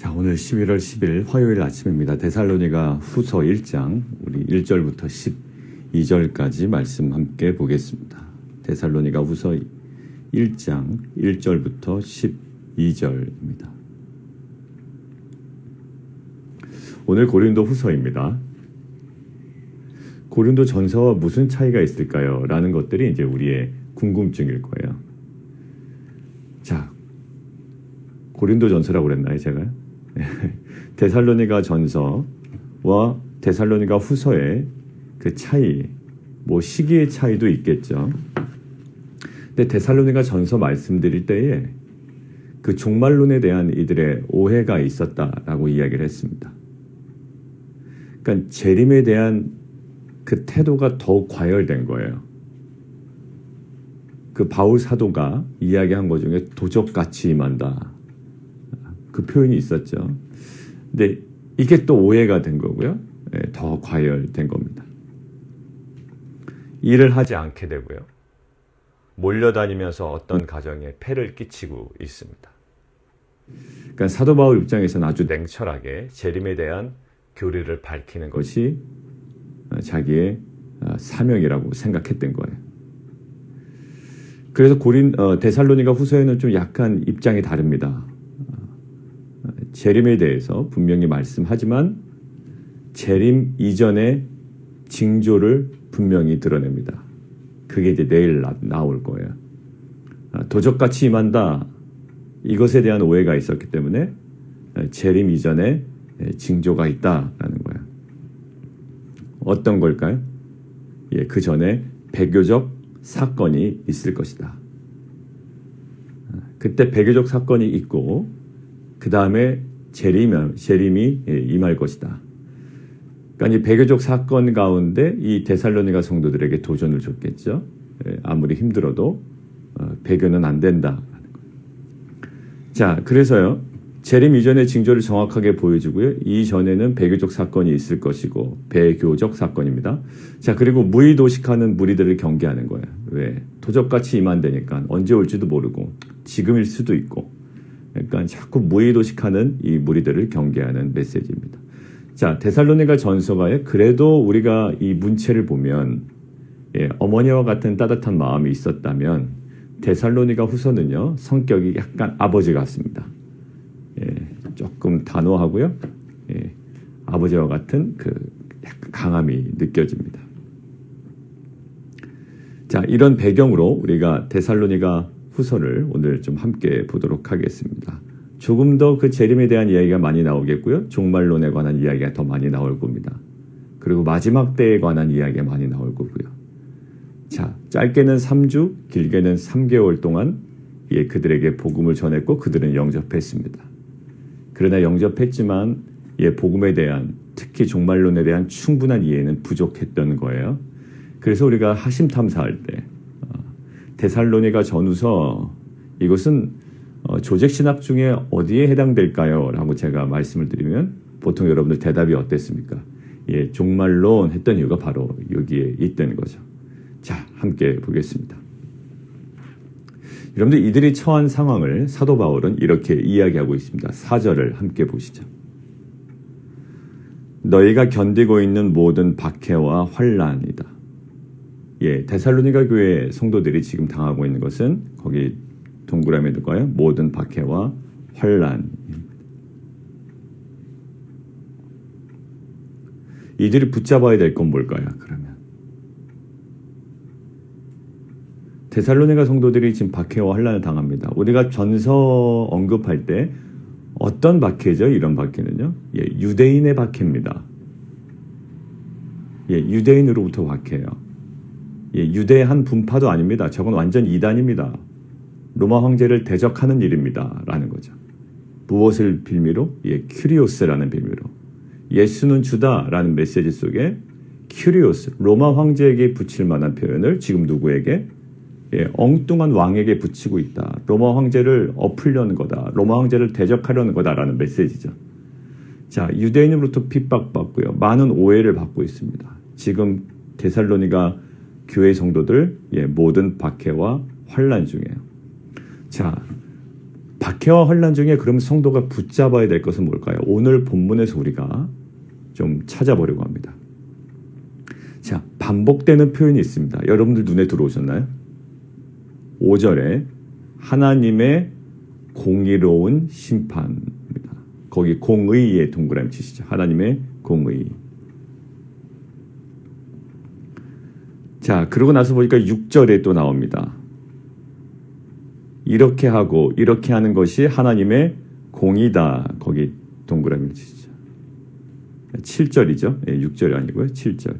자, 오늘 11월 10일 화요일 아침입니다. 데살로니가 후서 1장 우리 1절부터 12절까지 말씀 함께 보겠습니다. 데살로니가 후서 1장 1절부터 12절입니다. 오늘 고린도 후서입니다. 고린도 전서와 무슨 차이가 있을까요? 라는 것들이 이제 우리의 궁금증일 거예요. 자, 고린도 전서라고 그랬나요, 제가? 데살로니가 전서와 데살로니가 후서의 그 차이, 뭐 시기의 차이도 있겠죠. 근데 데살로니가 전서 말씀드릴 때에 그 종말론에 대한 이들의 오해가 있었다라고 이야기를 했습니다. 그러니까 재림에 대한 그 태도가 더욱 과열된 거예요. 그 바울 사도가 이야기한 것 중에 도적같이 임한다. 그 표현이 있었죠. 근데 이게 또 오해가 된 거고요. 더 과열된 겁니다. 일을 하지 않게 되고요. 몰려다니면서 어떤 가정에 폐를 끼치고 있습니다. 그러니까 사도 바울 입장에서는 아주 냉철하게 재림에 대한 교리를 밝히는 것이 자기의 사명이라고 생각했던 거예요. 그래서 데살로니가 후서에는 좀 약간 입장이 다릅니다. 재림에 대해서 분명히 말씀하지만 재림 이전의 징조를 분명히 드러냅니다. 그게 이제 내일 나올 거예요. 도적같이 임한다. 이것에 대한 오해가 있었기 때문에 재림 이전에 징조가 있다라는 거예요. 어떤 걸까요? 예, 그 전에 배교적 사건이 있을 것이다. 그때 배교적 사건이 있고 그 다음에 재림이 임할 것이다. 그러니까 이 배교적 사건 가운데 이 데살로니가 성도들에게 도전을 줬겠죠. 아무리 힘들어도 배교는 안 된다. 자, 그래서요. 재림 이전의 징조를 정확하게 보여주고요. 이전에는 배교적 사건이 있을 것이고 배교적 사건입니다. 자, 그리고 무의도식하는 무리들을 경계하는 거예요. 왜? 도적같이 임한다니까 언제 올지도 모르고 지금일 수도 있고 그러니까 자꾸 무의도식하는 이 무리들을 경계하는 메시지입니다. 자, 데살로니가 전서가에 그래도 우리가 이 문체를 보면 어머니와 같은 따뜻한 마음이 있었다면 데살로니가 후서는요 성격이 약간 아버지 같습니다. 조금 단호하고요. 아버지와 같은 그 약간 강함이 느껴집니다. 자, 이런 배경으로 우리가 데살로니가 후서를 오늘 좀 함께 보도록 하겠습니다. 조금 더 그 재림에 대한 이야기가 많이 나오겠고요. 종말론에 관한 이야기가 더 많이 나올 겁니다. 그리고 마지막 때에 관한 이야기가 많이 나올 거고요. 자, 짧게는 3주, 길게는 3개월 동안 그들에게 복음을 전했고 그들은 영접했습니다. 그러나 영접했지만 복음에 대한 특히 종말론에 대한 충분한 이해는 부족했던 거예요. 그래서 우리가 하심탐사할 때 데살로니가 전후서 이것은 조직신학 중에 어디에 해당될까요? 라고 제가 말씀을 드리면 보통 여러분들 대답이 어땠습니까? 종말론 했던 이유가 바로 여기에 있다는 거죠. 자, 함께 보겠습니다. 여러분들 이들이 처한 상황을 사도 바울은 이렇게 이야기하고 있습니다. 4절을 함께 보시죠. 너희가 견디고 있는 모든 박해와 환난이다. 데살로니가 교회 성도들이 지금 당하고 있는 것은 거기 동그라미에 둘까요? 모든 박해와 환난입니다. 이들이 붙잡아야 될 건 뭘까요? 그러면 데살로니가 성도들이 지금 박해와 환난을 당합니다. 우리가 전서 언급할 때 어떤 박해죠? 이런 박해는요. 유대인의 박해입니다. 유대인으로부터 박해요. 유대의 한 분파도 아닙니다. 저건 완전 이단입니다. 로마 황제를 대적하는 일입니다. 라는 거죠. 무엇을 빌미로? 큐리오스라는 빌미로. 예수는 주다라는 메시지 속에 큐리오스, 로마 황제에게 붙일 만한 표현을 지금 누구에게? 엉뚱한 왕에게 붙이고 있다. 로마 황제를 엎으려는 거다. 로마 황제를 대적하려는 거다라는 메시지죠. 자, 유대인으로부터 핍박받고요. 많은 오해를 받고 있습니다. 지금 데살로니가 교회 성도들 모든 박해와 환난 중이에요. 자, 박해와 환난 중에 그럼 성도가 붙잡아야 될 것은 뭘까요? 오늘 본문에서 우리가 좀 찾아보려고 합니다. 자, 반복되는 표현이 있습니다. 여러분들 눈에 들어오셨나요? 5절에 하나님의 공의로운 심판입니다. 거기 공의의 동그라미 치시죠. 하나님의 공의. 자, 그러고 나서 보니까 6절에 또 나옵니다. 이렇게 하고 이렇게 하는 것이 하나님의 공의다. 거기 동그라미 치시죠. 7절이죠. 6절이 아니고요. 7절.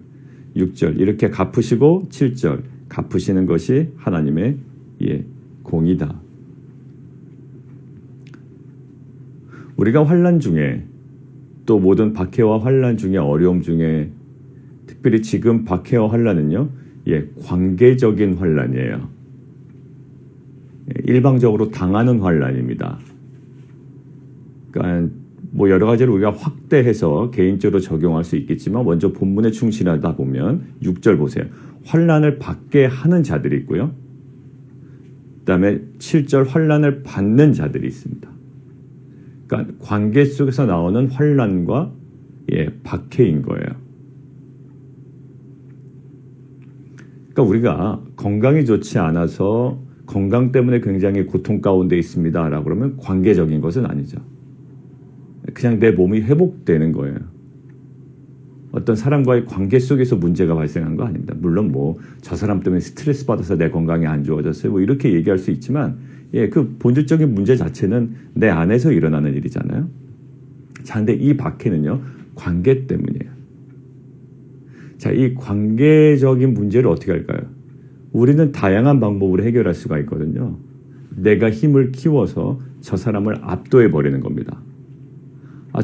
6절 이렇게 갚으시고 7절 갚으시는 것이 하나님의 공의다. 우리가 환난 중에 또 모든 박해와 환난 중에 어려움 중에 특별히 지금 박해와 환난은요, 관계적인 환난이에요. 일방적으로 당하는 환난입니다. 그러니까 뭐 여러 가지로 우리가 확대해서 개인적으로 적용할 수 있겠지만 먼저 본문에 충실하다 보면 6절 보세요. 환난을 받게 하는 자들이 있고요. 그다음에 7절 환난을 받는 자들이 있습니다. 그러니까 관계 속에서 나오는 환난과 박해인 거예요. 그러니까 우리가 건강이 좋지 않아서 건강 때문에 굉장히 고통 가운데 있습니다라고 그러면 관계적인 것은 아니죠. 그냥 내 몸이 회복되는 거예요. 어떤 사람과의 관계 속에서 문제가 발생한 거 아닙니다. 물론 뭐 저 사람 때문에 스트레스 받아서 내 건강이 안 좋아졌어요. 뭐 이렇게 얘기할 수 있지만 그 본질적인 문제 자체는 내 안에서 일어나는 일이잖아요. 자, 근데 이 박해는요, 관계 때문이에요. 자, 이 관계적인 문제를 어떻게 할까요? 우리는 다양한 방법으로 해결할 수가 있거든요. 내가 힘을 키워서 저 사람을 압도해 버리는 겁니다.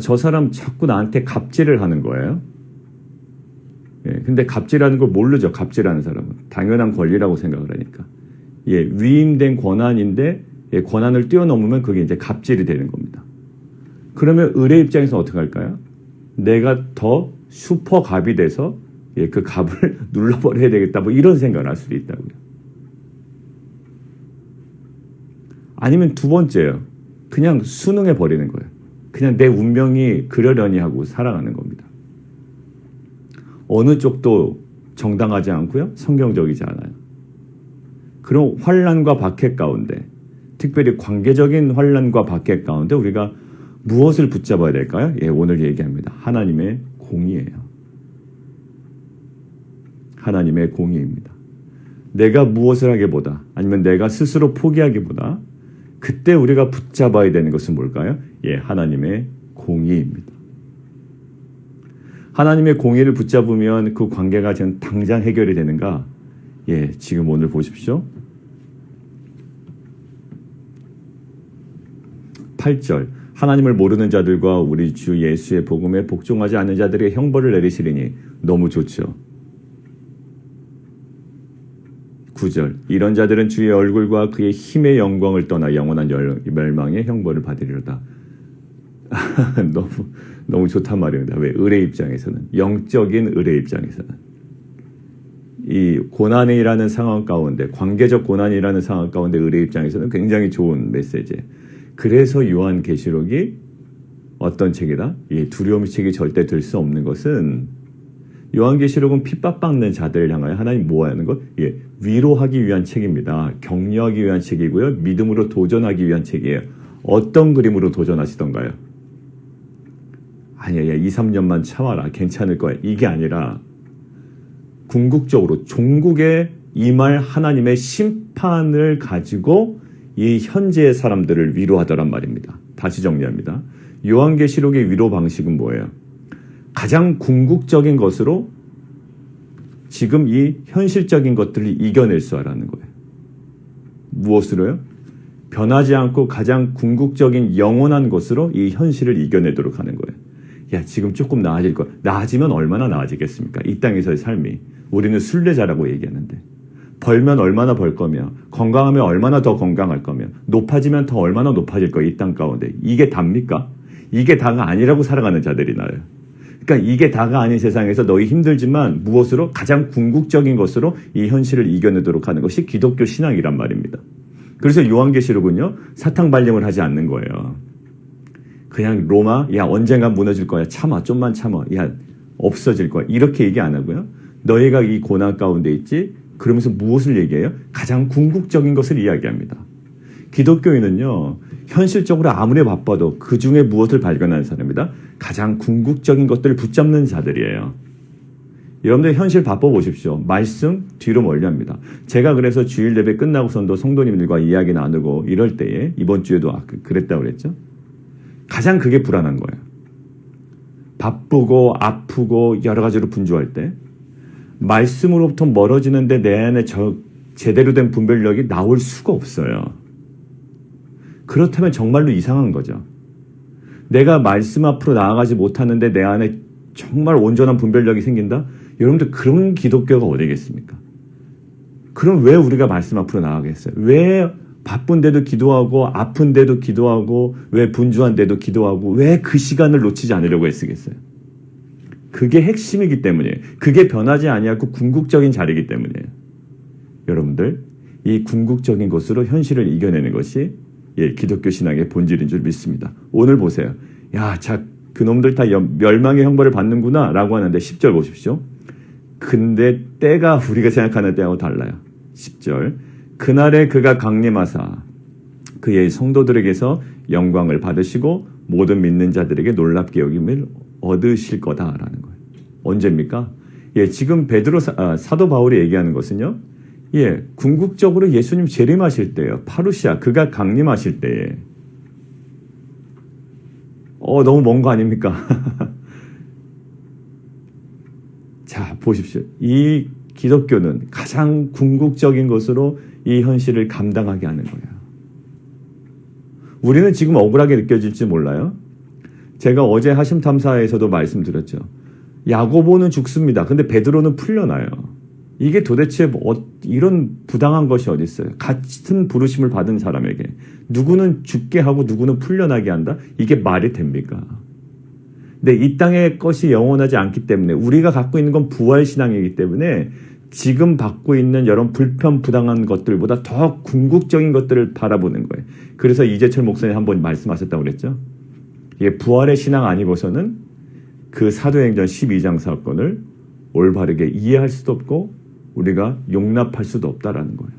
저 사람 자꾸 나한테 갑질을 하는 거예요. 근데 갑질하는 걸 모르죠. 갑질하는 사람은. 당연한 권리라고 생각을 하니까. 위임된 권한인데 권한을 뛰어넘으면 그게 이제 갑질이 되는 겁니다. 그러면 의뢰 입장에서 어떻게 할까요? 내가 더 슈퍼 갑이 돼서 그 갑을 눌러버려야 되겠다. 뭐 이런 생각을 할 수도 있다고요. 아니면 두 번째요. 그냥 순응해 버리는 거예요. 그냥 내 운명이 그러려니 하고 살아가는 겁니다. 어느 쪽도 정당하지 않고요. 성경적이지 않아요. 그런 환난과 박해 가운데, 특별히 관계적인 환난과 박해 가운데 우리가 무엇을 붙잡아야 될까요? 오늘 얘기합니다. 하나님의 공의예요. 하나님의 공의입니다. 내가 무엇을 하기보다 아니면 내가 스스로 포기하기보다 그때 우리가 붙잡아야 되는 것은 뭘까요? 하나님의 공의입니다. 하나님의 공의를 붙잡으면 그 관계가 지금 당장 해결이 되는가? 지금 오늘 보십시오. 8절 하나님을 모르는 자들과 우리 주 예수의 복음에 복종하지 않는 자들의 형벌을 내리시리니 너무 좋죠. 9절 이런 자들은 주의 얼굴과 그의 힘의 영광을 떠나 영원한 멸망의 형벌을 받으리로다. 너무 좋단 말입니다. 왜? 의뢰 입장에서는, 영적인 의뢰 입장에서는 이 고난이라는 상황 가운데, 관계적 고난이라는 상황 가운데 의뢰 입장에서는 굉장히 좋은 메시지예요. 그래서 요한계시록이 어떤 책이다? 이 두려움의 책이 절대 될 수 없는 것은, 요한계시록은 핍박받는 자들을 향하여 하나님 뭐 하는 것? 위로하기 위한 책입니다. 격려하기 위한 책이고요. 믿음으로 도전하기 위한 책이에요. 어떤 그림으로 도전하시던가요? 아니야, 2, 3년만 참아라. 괜찮을 거야. 이게 아니라 궁극적으로 종국에 임할 하나님의 심판을 가지고 이 현재의 사람들을 위로하더란 말입니다. 다시 정리합니다. 요한계시록의 위로 방식은 뭐예요? 가장 궁극적인 것으로 지금 이 현실적인 것들을 이겨낼 수 하라는 거예요. 무엇으로요? 변하지 않고 가장 궁극적인 영원한 것으로 이 현실을 이겨내도록 하는 거예요. 지금 조금 나아질 거야. 나아지면 얼마나 나아지겠습니까? 이 땅에서의 삶이. 우리는 순례자라고 얘기하는데. 벌면 얼마나 벌 거며, 건강하면 얼마나 더 건강할 거며, 높아지면 더 얼마나 높아질 거야, 이 땅 가운데. 이게 답니까? 이게 다가 아니라고 살아가는 자들이 나요. 그러니까 이게 다가 아닌 세상에서 너희 힘들지만 무엇으로? 가장 궁극적인 것으로 이 현실을 이겨내도록 하는 것이 기독교 신앙이란 말입니다. 그래서 요한계시록은요, 사탕 발림을 하지 않는 거예요. 그냥 로마, 야, 언젠가 무너질 거야. 참아, 좀만 참아. 야, 없어질 거야. 이렇게 얘기 안 하고요. 너희가 이 고난 가운데 있지? 그러면서 무엇을 얘기해요? 가장 궁극적인 것을 이야기합니다. 기독교인은요, 현실적으로 아무리 바빠도 그 중에 무엇을 발견하는 사람입니다. 가장 궁극적인 것들을 붙잡는 자들이에요. 여러분들 현실 바빠 보십시오. 말씀 뒤로 멀리합니다. 제가 그래서 주일 예배 끝나고선도 성도님들과 이야기 나누고 이럴 때에 이번 주에도 그랬다고 그랬죠. 가장 그게 불안한 거예요. 바쁘고 아프고 여러 가지로 분주할 때 말씀으로부터 멀어지는데 내 안에 제대로 된 분별력이 나올 수가 없어요. 그렇다면 정말로 이상한 거죠. 내가 말씀 앞으로 나아가지 못하는데 내 안에 정말 온전한 분별력이 생긴다? 여러분들 그런 기독교가 어디겠습니까? 그럼 왜 우리가 말씀 앞으로 나아가겠어요? 왜 바쁜데도 기도하고 아픈데도 기도하고 왜 분주한데도 기도하고 왜 그 시간을 놓치지 않으려고 애쓰겠어요? 그게 핵심이기 때문이에요. 그게 변하지 아니하고 궁극적인 자리이기 때문이에요. 여러분들 이 궁극적인 것으로 현실을 이겨내는 것이 기독교 신앙의 본질인 줄 믿습니다. 오늘 보세요. 야, 자, 그놈들 다 멸망의 형벌을 받는구나 라고 하는데 10절 보십시오. 근데 때가 우리가 생각하는 때하고 달라요. 10절. 그날에 그가 강림하사 그의 성도들에게서 영광을 받으시고 모든 믿는 자들에게 놀랍게 여김을 얻으실 거다라는 거예요. 언제입니까? 지금 사도 바울이 얘기하는 것은요. 궁극적으로 예수님 재림하실 때예요. 파루시아 그가 강림하실 때에. 너무 먼 거 아닙니까? 자, 보십시오. 이 기독교는 가장 궁극적인 것으로 이 현실을 감당하게 하는 거예요. 우리는 지금 억울하게 느껴질지 몰라요. 제가 어제 하심탐사에서도 말씀드렸죠. 야고보는 죽습니다. 근데 베드로는 풀려나요. 이게 도대체 이런 부당한 것이 어디 있어요? 같은 부르심을 받은 사람에게 누구는 죽게 하고 누구는 풀려나게 한다? 이게 말이 됩니까? 근데 이 땅의 것이 영원하지 않기 때문에 우리가 갖고 있는 건 부활신앙이기 때문에 지금 받고 있는 여러 불편부당한 것들보다 더 궁극적인 것들을 바라보는 거예요. 그래서 이재철 목사님 한번 말씀하셨다고 그랬죠. 이게 부활의 신앙 아니고서는 그 사도행전 12장 사건을 올바르게 이해할 수도 없고 우리가 용납할 수도 없다라는 거예요.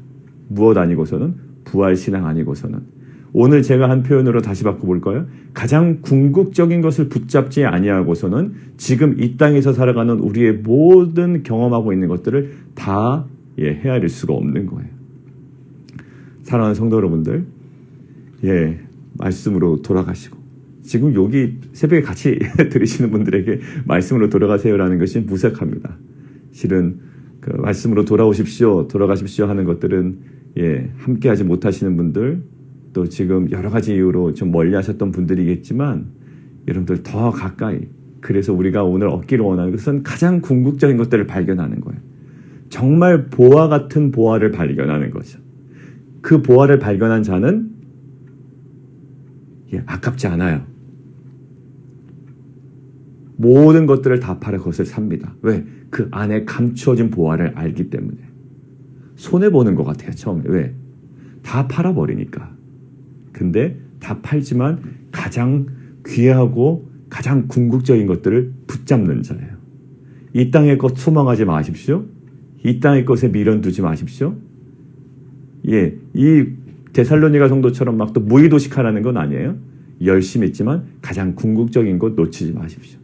무엇 아니고서는 부활신앙 아니고서는. 오늘 제가 한 표현으로 다시 바꿔볼까요? 가장 궁극적인 것을 붙잡지 아니하고서는 지금 이 땅에서 살아가는 우리의 모든 경험하고 있는 것들을 다 헤아릴 수가 없는 거예요. 사랑하는 성도 여러분들, 말씀으로 돌아가시고 지금 여기 새벽에 같이 들으시는 분들에게 말씀으로 돌아가세요라는 것이 무색합니다. 실은 그 말씀으로 돌아가십시오 하는 것들은 함께하지 못하시는 분들 또 지금 여러 가지 이유로 좀 멀리 하셨던 분들이겠지만 여러분들 더 가까이 그래서 우리가 오늘 얻기를 원하는 것은 가장 궁극적인 것들을 발견하는 거예요. 정말 보화 같은 보화를 발견하는 거죠. 그 보화를 발견한 자는 아깝지 않아요. 모든 것들을 다 팔아 그것을 삽니다. 왜? 그 안에 감추어진 보화를 알기 때문에. 손해보는 것 같아요, 처음에. 왜? 다 팔아버리니까. 근데 다 팔지만 가장 귀하고 가장 궁극적인 것들을 붙잡는 자예요. 이 땅의 것 소망하지 마십시오. 이 땅의 것에 미련 두지 마십시오. 이 데살로니가 성도처럼 막 또 무의도식하라는 건 아니에요. 열심히 했지만 가장 궁극적인 것 놓치지 마십시오.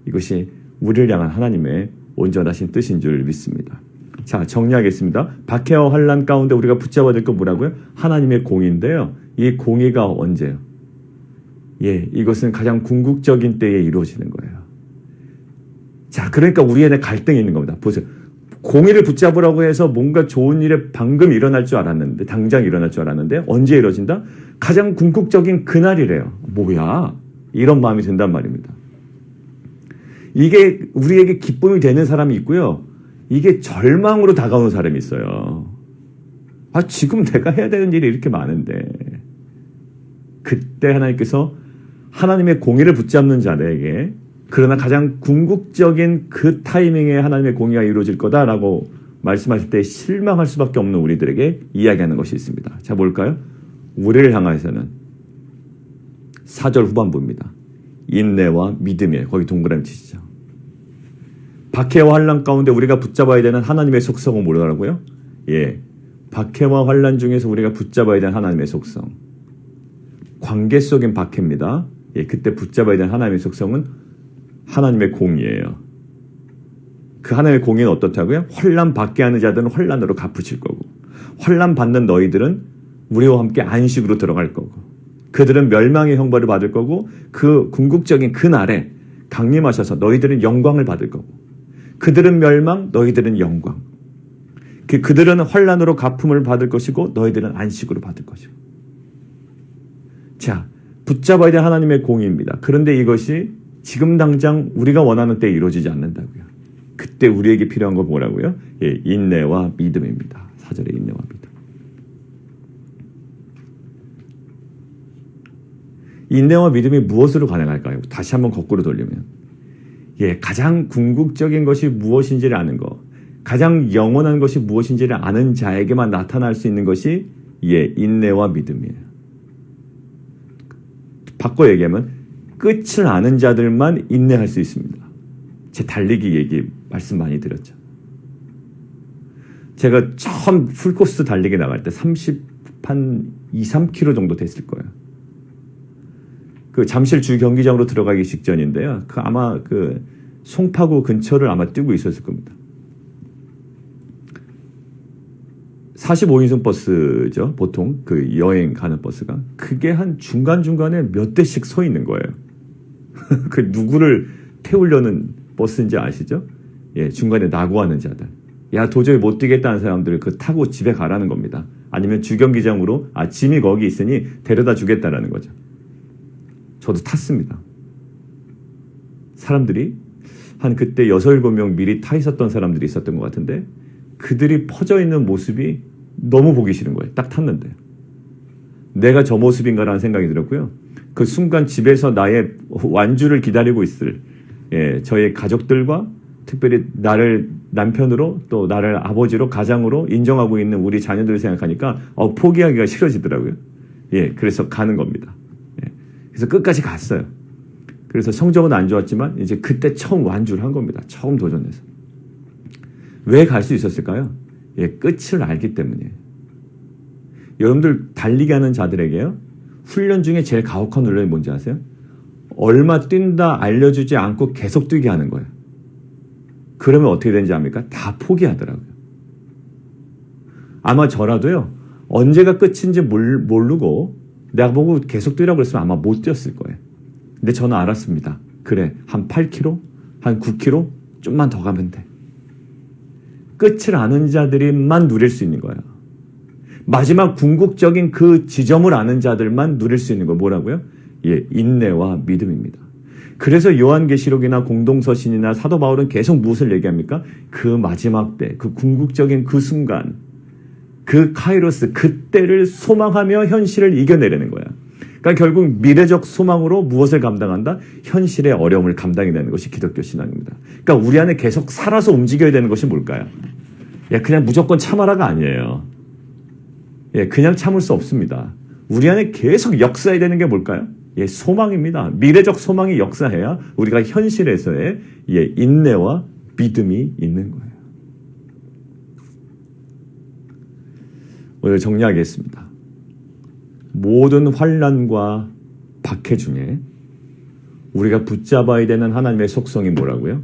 이것이 우리를 향한 하나님의 온전하신 뜻인 줄 믿습니다. 자, 정리하겠습니다. 박해와 환난 가운데 우리가 붙잡아야 될 건 뭐라고요? 하나님의 공의인데요. 이 공의가 언제요? 이것은 가장 궁극적인 때에 이루어지는 거예요. 자, 그러니까 우리 안에 갈등이 있는 겁니다. 보세요. 공의를 붙잡으라고 해서 뭔가 좋은 일에 방금 일어날 줄 알았는데, 당장 일어날 줄 알았는데, 언제 이루어진다? 가장 궁극적인 그날이래요. 뭐야? 이런 마음이 든단 말입니다. 이게 우리에게 기쁨이 되는 사람이 있고요. 이게 절망으로 다가오는 사람이 있어요. 지금 내가 해야 되는 일이 이렇게 많은데. 그때 하나님께서 하나님의 공의를 붙잡는 자들에게 그러나 가장 궁극적인 그 타이밍에 하나님의 공의가 이루어질 거다라고 말씀하실 때 실망할 수밖에 없는 우리들에게 이야기하는 것이 있습니다. 자, 뭘까요? 우리를 향해서는 4절 후반부입니다. 인내와 믿음이에요. 거기 동그라미 치시죠. 박해와 환난 가운데 우리가 붙잡아야 되는 하나님의 속성은 뭐라고요? 예, 박해와 환난 중에서 우리가 붙잡아야 되는 하나님의 속성. 관계 속인 박해입니다. 예, 그때 붙잡아야 되는 하나님의 속성은 하나님의 공의예요. 그 하나님의 공의는 어떻다고요? 환난 받게 하는 자들은 환난으로 갚으실 거고, 환난 받는 너희들은 우리와 함께 안식으로 들어갈 거고, 그들은 멸망의 형벌을 받을 거고, 그 궁극적인 그 날에 강림하셔서 너희들은 영광을 받을 거고, 그들은 멸망, 너희들은 영광. 그들은 환난으로 갚음을 받을 것이고 너희들은 안식으로 받을 것이고. 자, 붙잡아야 될 하나님의 공의입니다. 그런데 이것이 지금 당장 우리가 원하는 때에 이루어지지 않는다고요. 그때 우리에게 필요한 건 뭐라고요? 예, 인내와 믿음입니다. 4절에 인내와 믿음. 인내와 믿음이 무엇으로 가능할까요? 다시 한번 거꾸로 돌리면, 예, 가장 궁극적인 것이 무엇인지를 아는 것, 가장 영원한 것이 무엇인지를 아는 자에게만 나타날 수 있는 것이 예, 인내와 믿음이에요. 바꿔 얘기하면 끝을 아는 자들만 인내할 수 있습니다. 제 달리기 얘기 말씀 많이 드렸죠. 제가 처음 풀코스 달리기 나갈 때 30한 2, 3km 정도 됐을 거예요. 그 잠실 주 경기장으로 들어가기 직전인데요. 그 아마 그 송파구 근처를 아마 뛰고 있었을 겁니다. 45인승 버스죠. 보통 그 여행 가는 버스가. 그게 한 중간중간에 몇 대씩 서 있는 거예요. 그 누구를 태우려는 버스인지 아시죠? 예, 중간에 낙오하는 자들. 야, 도저히 못 뛰겠다는 사람들을 그 타고 집에 가라는 겁니다. 아니면 주경기장으로 짐이 거기 있으니 데려다 주겠다라는 거죠. 저도 탔습니다. 사람들이 한 그때 6, 7명 미리 타 있었던 사람들이 있었던 것 같은데 그들이 퍼져 있는 모습이 너무 보기 싫은 거예요. 딱 탔는데. 내가 저 모습인가라는 생각이 들었고요. 그 순간 집에서 나의 완주를 기다리고 있을 예, 저의 가족들과 특별히 나를 남편으로 또 나를 아버지로 가장으로 인정하고 있는 우리 자녀들을 생각하니까 포기하기가 싫어지더라고요. 예, 그래서 가는 겁니다. 예, 그래서 끝까지 갔어요. 그래서 성적은 안 좋았지만 이제 그때 처음 완주를 한 겁니다. 처음 도전해서. 왜 갈 수 있었을까요? 예, 끝을 알기 때문이에요. 여러분들 달리기 하는 자들에게요. 훈련 중에 제일 가혹한 훈련이 뭔지 아세요? 얼마 뛴다 알려주지 않고 계속 뛰게 하는 거예요. 그러면 어떻게 되는지 압니까? 다 포기하더라고요. 아마 저라도요. 언제가 끝인지 모르고 내가 보고 계속 뛰라고 그랬으면 아마 못 뛰었을 거예요. 근데 저는 알았습니다. 그래, 한 8km? 한 9km? 좀만 더 가면 돼. 끝을 아는 자들만 누릴 수 있는 거예요. 마지막 궁극적인 그 지점을 아는 자들만 누릴 수 있는 거 뭐라고요? 예, 인내와 믿음입니다. 그래서 요한계시록이나 공동서신이나 사도 바울은 계속 무엇을 얘기합니까? 그 마지막 때, 그 궁극적인 그 순간, 그 카이로스, 그때를 소망하며 현실을 이겨내려는 거야. 그러니까 결국 미래적 소망으로 무엇을 감당한다? 현실의 어려움을 감당해내는 것이 기독교 신앙입니다. 그러니까 우리 안에 계속 살아서 움직여야 되는 것이 뭘까요? 예, 그냥 무조건 참아라가 아니에요. 예, 그냥 참을 수 없습니다. 우리 안에 계속 역사해야 되는 게 뭘까요? 예, 소망입니다. 미래적 소망이 역사해야 우리가 현실에서의 예, 인내와 믿음이 있는 거예요. 오늘 정리하겠습니다. 모든 환난과 박해 중에 우리가 붙잡아야 되는 하나님의 속성이 뭐라고요?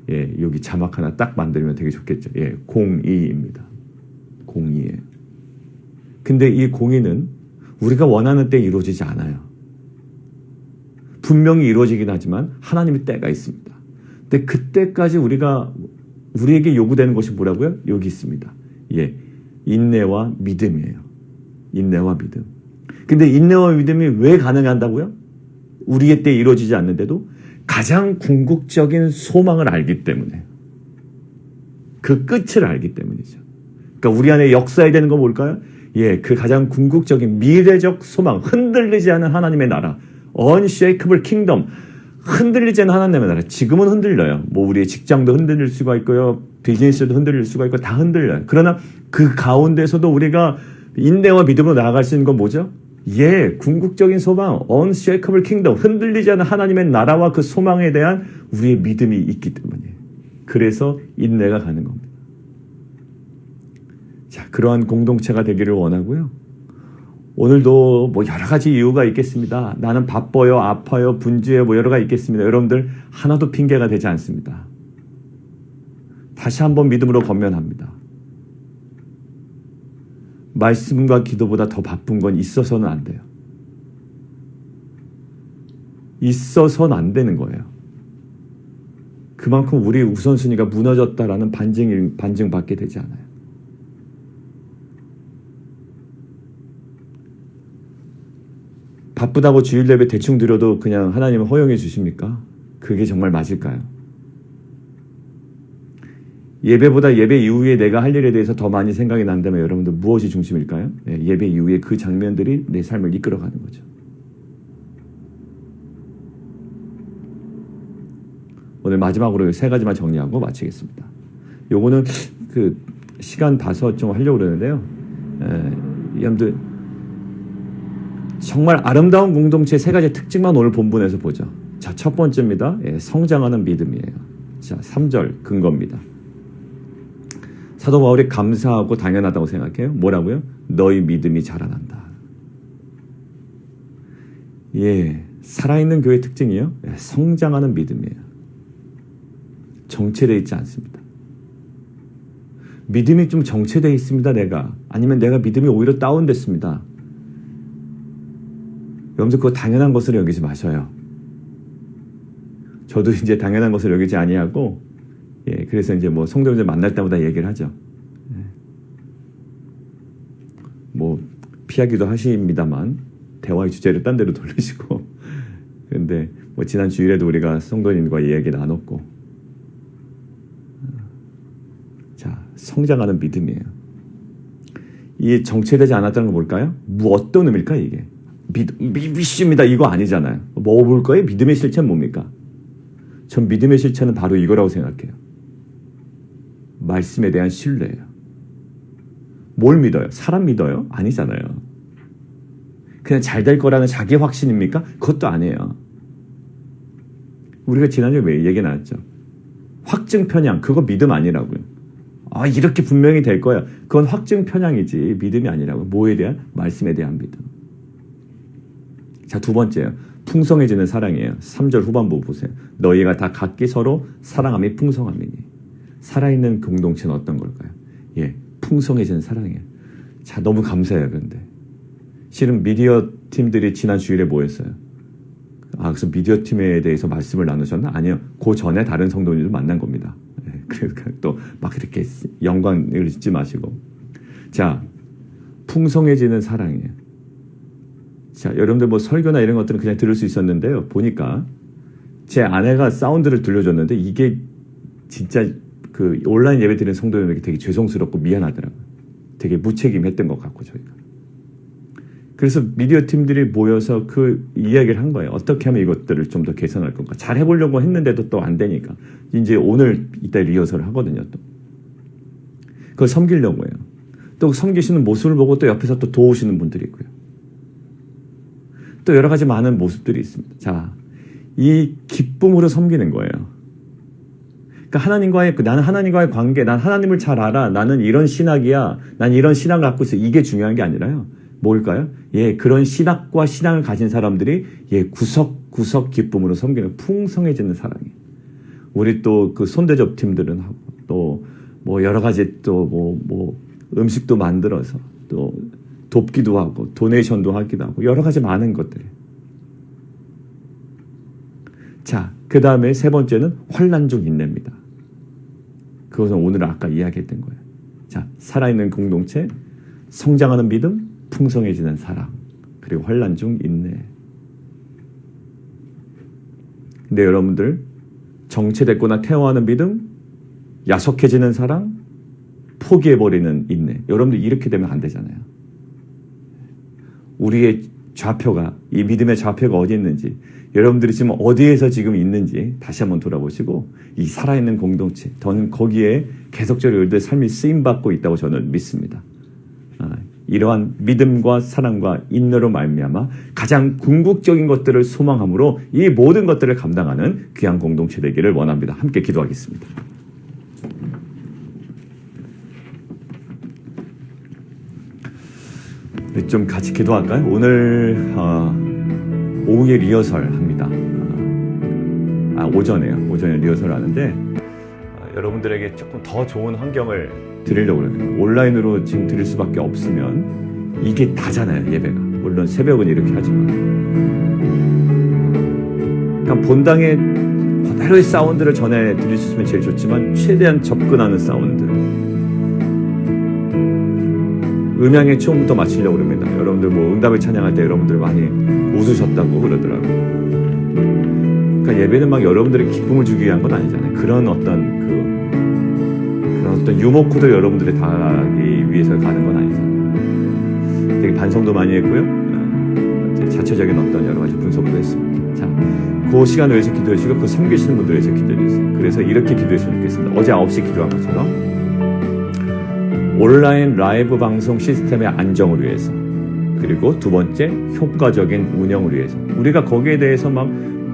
예, 여기 자막 하나 딱 만들면 되게 좋겠죠. 예, 공의입니다. 공의예요. 근데 이 공의는 우리가 원하는 때에 이루어지지 않아요. 분명히 이루어지긴 하지만 하나님의 때가 있습니다. 근데 그때까지 우리에게 요구되는 것이 뭐라고요? 여기 있습니다. 예, 인내와 믿음이에요. 인내와 믿음. 근데 인내와 믿음이 왜 가능한다고요? 우리의 때에 이루어지지 않는데도 가장 궁극적인 소망을 알기 때문에, 그 끝을 알기 때문이죠. 그러니까 우리 안에 역사해야 되는 건 뭘까요? 예, 그 가장 궁극적인 미래적 소망, 흔들리지 않은 하나님의 나라, unshakable kingdom, 흔들리지 않는 하나님의 나라. 지금은 흔들려요. 뭐 우리의 직장도 흔들릴 수가 있고요. 비즈니스도 흔들릴 수가 있고 다 흔들려요. 그러나 그 가운데서도 우리가 인내와 믿음으로 나아갈 수 있는 건 뭐죠? 궁극적인 소망, unshakable kingdom, 흔들리지 않는 하나님의 나라와 그 소망에 대한 우리의 믿음이 있기 때문이에요. 그래서 인내가 가는 겁니다. 자, 그러한 공동체가 되기를 원하고요. 오늘도 뭐 여러 가지 이유가 있겠습니다. 나는 바빠요, 아파요, 분주해요, 뭐 여러 가지 있겠습니다. 여러분들 하나도 핑계가 되지 않습니다. 다시 한번 믿음으로 권면합니다. 말씀과 기도보다 더 바쁜 건 있어서는 안 돼요. 있어서는 안 되는 거예요. 그만큼 우리 우선순위가 무너졌다라는 반증받게 되지 않아요. 바쁘다고 주일 예배 대충 드려도 그냥 하나님은 허용해 주십니까? 그게 정말 맞을까요? 예배보다 예배 이후에 내가 할 일에 대해서 더 많이 생각이 난다면 여러분들 무엇이 중심일까요? 예배 이후에 그 장면들이 내 삶을 이끌어가는 거죠. 오늘 마지막으로 세 가지만 정리하고 마치겠습니다. 요거는 그 시간 봐서 좀 하려고 그러는데요. 여러분들 정말 아름다운 공동체 세 가지 특징만 오늘 본문에서 보죠. 자, 첫 번째입니다. 성장하는 믿음이에요. 자, 3절 근거입니다. 사도 바울이 감사하고 당연하다고 생각해요. 뭐라고요? 너희 믿음이 자라난다. 살아있는 교회 특징이요. 성장하는 믿음이에요. 정체되어 있지 않습니다. 믿음이 좀 정체되어 있습니다. 아니면 내가 믿음이 오히려 다운됐습니다. 여러분들 그거 당연한 것으로 여기지 마셔요. 저도 이제 당연한 것으로 여기지 아니하고, 그래서 이제 뭐 성도님들 만날 때마다 얘기를 하죠. 뭐 피하기도 하십니다만 대화의 주제를 딴 데로 돌리시고, 그런데 뭐 지난 주일에도 우리가 성도님과 이야기 나눴고, 자, 성장하는 믿음이에요. 이게 정체되지 않았다는 건 뭘까요? 어떤 의미일까 이게? 믿습니다. 이거 아니잖아요. 뭐 볼 거예요? 믿음의 실체는 뭡니까? 전 믿음의 실체는 바로 이거라고 생각해요. 말씀에 대한 신뢰예요. 뭘 믿어요? 사람 믿어요? 아니잖아요. 그냥 잘 될 거라는 자기 확신입니까? 그것도 아니에요. 우리가 지난주에 왜 얘기 나왔죠? 확증 편향, 그거 믿음 아니라고요. 이렇게 분명히 될 거야. 그건 확증 편향이지 믿음이 아니라고요. 뭐에 대한? 말씀에 대한 믿음. 자, 두 번째요. 풍성해지는 사랑이에요. 3절 후반부 보세요. 너희가 다 각기 서로 사랑함이 풍성함이니. 살아있는 공동체는 어떤 걸까요? 풍성해지는 사랑이에요. 자, 너무 감사해요. 그런데 실은 미디어 팀들이 지난 주일에 모였어요. 그래서 미디어 팀에 대해서 말씀을 나누셨나? 아니요. 그 전에 다른 성도님들 만난 겁니다. 그래서 또 막 이렇게 영광을 잊지 마시고. 자, 풍성해지는 사랑이에요. 자, 여러분들 뭐 설교나 이런 것들은 그냥 들을 수 있었는데요. 보니까 제 아내가 사운드를 들려줬는데 이게 진짜 그 온라인 예배 드리는 성도님에게 되게 죄송스럽고 미안하더라고요. 되게 무책임했던 것 같고 저희가. 그래서 미디어 팀들이 모여서 그 이야기를 한 거예요. 어떻게 하면 이것들을 좀 더 개선할 건가. 잘 해보려고 했는데도 또 안 되니까. 이제 오늘 이따 리허설을 하거든요. 또. 그걸 섬기려고 해요. 또 섬기시는 모습을 보고 또 옆에서 또 도우시는 분들이 있고요. 또 여러 가지 많은 모습들이 있습니다. 자, 이 기쁨으로 섬기는 거예요. 그러니까 나는 하나님과의 관계, 난 하나님을 잘 알아. 나는 이런 신학이야. 난 이런 신학을 갖고 있어. 이게 중요한 게 아니라요. 뭘까요? 그런 신학과 신앙을 가진 사람들이 구석구석 기쁨으로 섬기는 풍성해지는 사랑이에요. 우리 또 그 손대접 팀들은 하고 또 뭐 여러 가지 또 뭐 음식도 만들어서 또 돕기도 하고 도네이션도 하기도 하고 여러 가지 많은 것들이. 자, 그 다음에 세 번째는 환난 중 인내입니다. 그것은 오늘 아까 이야기했던 거예요. 자, 살아있는 공동체, 성장하는 믿음, 풍성해지는 사랑, 그리고 환난 중 인내. 근데 여러분들 정체됐거나 퇴화하는 믿음, 야속해지는 사랑, 포기해버리는 인내. 여러분들 이렇게 되면 안 되잖아요. 우리의 좌표가, 이 믿음의 좌표가 어디 있는지, 여러분들이 지금 어디에서 지금 있는지 다시 한번 돌아보시고 이 살아있는 공동체, 저는 거기에 계속적으로 여러분들의 삶이 쓰임받고 있다고 저는 믿습니다. 이러한 믿음과 사랑과 인내로 말미암아 가장 궁극적인 것들을 소망함으로 이 모든 것들을 감당하는 귀한 공동체 되기를 원합니다. 함께 기도하겠습니다. 좀 같이 기도할까요? 오늘 오후에 리허설 합니다. 오전에 리허설 하는데 여러분들에게 조금 더 좋은 환경을 드리려고 그래요. 온라인으로 지금 드릴 수밖에 없으면 이게 다잖아요, 예배가. 물론 새벽은 이렇게 하지만. 그러니까 본당의 그대로의 사운드를 전해드릴 수 있으면 제일 좋지만 최대한 접근하는 사운드. 음향에 처음부터 맞추려고 그럽니다. 여러분들 뭐 응답을 찬양할 때 여러분들 많이 웃으셨다고 그러더라고요. 그러니까 예배는 막 여러분들의 기쁨을 주기 위한 건 아니잖아요. 그런 어떤 유머 코드를 여러분들이 다 하기 위해서 가는 건 아니잖아요. 되게 반성도 많이 했고요. 자체적인 어떤 여러 가지 분석도 했습니다. 자, 그 시간을 위해서 기도해 주시고 그 섬기시는 분들을 위해서 기도해 주세요. 그래서 이렇게 기도했으면 좋겠습니다. 어제 9시 기도한 것처럼 온라인 라이브 방송 시스템의 안정을 위해서, 그리고 두 번째 효과적인 운영을 위해서. 우리가 거기에 대해서 막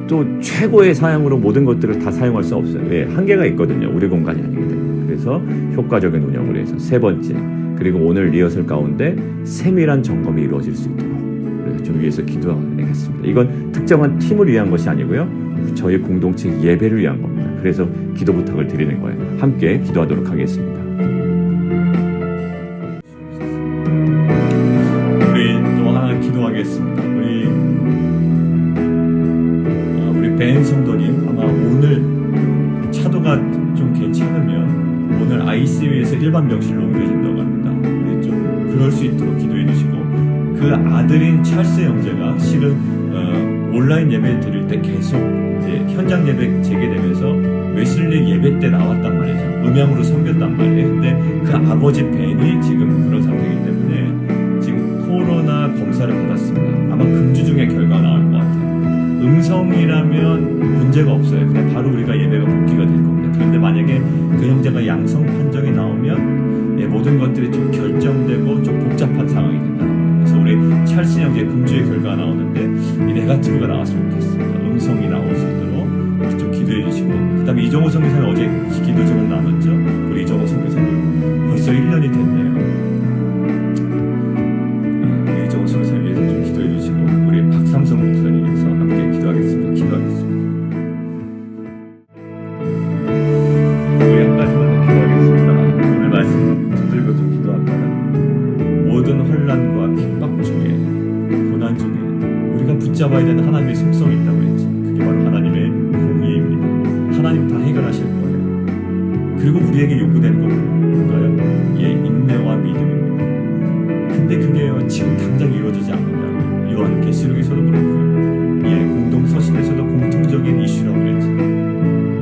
또 최고의 사양으로 모든 것들을 다 사용할 수 없어요. 왜? 한계가 있거든요. 우리 공간이 아니기 때문에. 그래서 효과적인 운영을 위해서. 세 번째, 그리고 오늘 리허설 가운데 세밀한 점검이 이루어질 수 있도록 좀 위해서 기도하겠습니다. 이건 특정한 팀을 위한 것이 아니고요, 저희 공동체 예배를 위한 겁니다. 그래서 기도 부탁을 드리는 거예요. 함께 기도하도록 하겠습니다. 우리 또 하나 기도하겠습니다. 우리 벤 성도님, 아마 오늘 차도가 좀 괜찮으면 오늘 ICU에서 일반 병실로 옮겨진다고 합니다. 우리 좀 그럴 수 있도록 기도해 주시고, 그 아들인 찰스 형제가 실은 온라인 예배 드릴 때 계속 이제 현장 예배 재개되면서 웨슬리 예배 때 나왔단 말이죠. 음향으로 섬겼단 말이에요. 근데 그 아버지 벤이 지금 그런 상태이기 때문에 지금 코로나 검사를 받았습니다. 아마 금주 중에 결과가 나올 것 같아요. 음성이라면 문제가 없어요. 그냥 바로 우리가 예배가 복귀가 될 겁니다. 그런데 만약에 그 형제가 양성 판정이 나오면 모든 것들이 좀 결정되고 좀 복잡한 상황이 된다는 거예요. 그래서 우리 찰스 형제 금주의 결과가 나오는데 이 네거티브가 나왔으면 좋겠습니다. 음성이 나올 수 있도록 좀 기도해 주시고, 그 다음에 이정호 선교사님 어제 기도 제목 나눴죠? 우리 이정호 선교사님 벌써 1년이 됐네요. 우리 이정호 선교사님 위해서 좀 기도해 주시고, 우리 박삼성 목사님 위해서 함께 기도하겠습니다. 우리 한 가지만 더 기도하겠습니다. 오늘 말씀 붙들고 좀 기도할까요? 모든 혼란과 핍박 중에, 고난 중에 우리가 붙잡아야 되는 하나님의 속성이 있다고 했죠. 그게 바로 하나님의 공의입니다. 하나님 다 해결하실 거예요. 그리고 우리에게 요구되는 건 뭔가요? 인내와 믿음입니다. 근데 그게 지금 당장 이루어지지 않는다고요. 요한계시록에서도 그렇고요. 공동서신에서도 공통적인 이슈라고 그랬죠.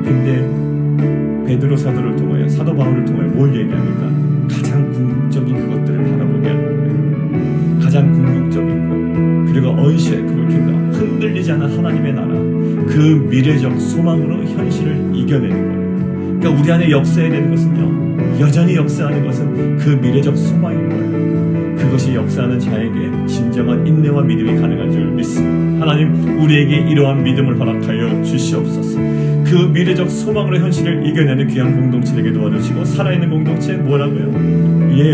근데 베드로 사도를 통하여, 사도 바울을 통하여 뭘 얘기합니까? 가장 궁극적인 그것들을 바라보게 하는 거예요. 가장 궁극적인 것, 그리고 언시의 그걸 킨다, 흔들리지 않은 하나님의 나라, 그 미래적 소망으로 현실을 이겨내는 거예요. 그러니까 우리 안에 역사해야 되는 것은요, 여전히 역사하는 것은 그 미래적 소망인 거예요. 그것이 역사하는 자에게 진정한 인내와 믿음이 가능한 줄 믿습니다. 하나님, 우리에게 이러한 믿음을 허락하여 주시옵소서. 그 미래적 소망으로 현실을 이겨내는 귀한 공동체 되게 도와주시고, 살아있는 공동체 뭐라고요?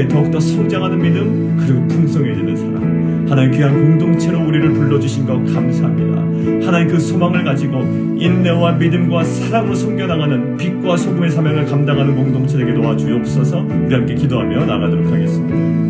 더욱더 성장하는 믿음, 그리고 풍성해지는 사랑. 하나님, 귀한 공동체로 우리를 불러주신 것 감사합니다. 하나님, 그 소망을 가지고 인내와 믿음과 사랑으로 섬겨나가는 빛과 소금의 사명을 감당하는 공동체 되게 도와주옵소서. 우리 함께 기도하며 나가도록 하겠습니다.